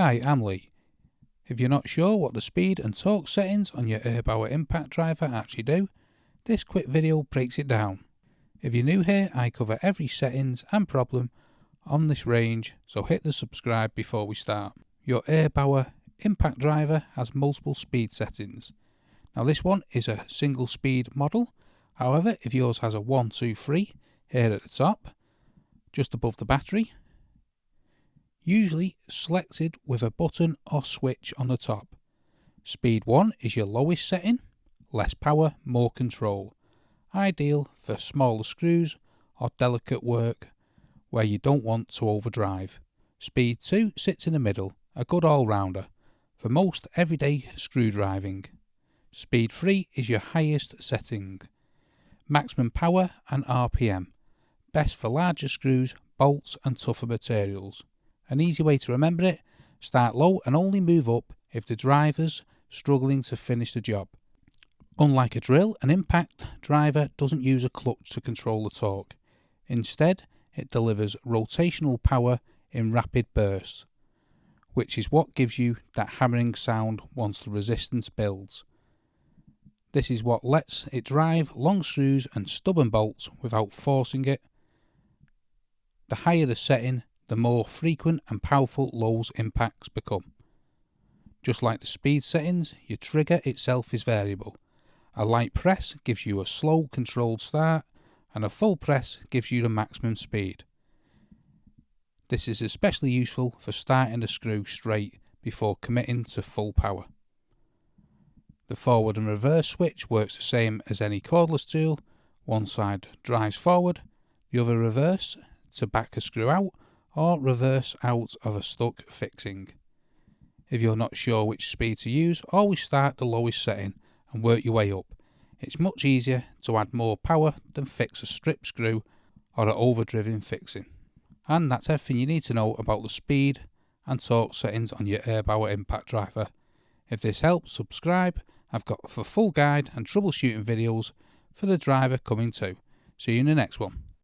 Hi, I'm Lee. If you're not sure what the speed and torque settings on your Erbauer impact driver actually do, this quick video breaks it down. If you're new here, I cover every settings and problem on this range, so hit the subscribe before we start. Your Erbauer impact driver has multiple speed settings. Now this one is a single speed model, however if yours has a 1, 2, 3 here at the top, just above the battery, usually selected with a button or switch on the top. Speed 1 is your lowest setting, less power, more control. Ideal for smaller screws or delicate work where you don't want to overdrive. Speed 2 sits in the middle, a good all-rounder for most everyday screw driving. Speed 3 is your highest setting. Maximum power and RPM, best for larger screws, bolts and tougher materials. An easy way to remember it, start low and only move up if the driver's struggling to finish the job. Unlike a drill, an impact driver doesn't use a clutch to control the torque. Instead, it delivers rotational power in rapid bursts, which is what gives you that hammering sound once the resistance builds. This is what lets it drive long screws and stubborn bolts without forcing it. The higher the setting, the more frequent and powerful lows impacts become. Just like the speed settings, your trigger itself is variable. A light press gives you a slow, controlled start, and a full press gives you the maximum speed. This is especially useful for starting the screw straight before committing to full power. The forward and reverse switch works the same as any cordless tool. One side drives forward, the other reverse to back a screw out, or reverse out of a stuck fixing. If you're not sure which speed to use, always start the lowest setting and work your way up. It's much easier to add more power than fix a stripped screw or an overdriven fixing. And that's everything you need to know about the speed and torque settings on your Erbauer impact driver. If this helps, subscribe. I've got a full guide and troubleshooting videos for the driver coming too. See you in the next one.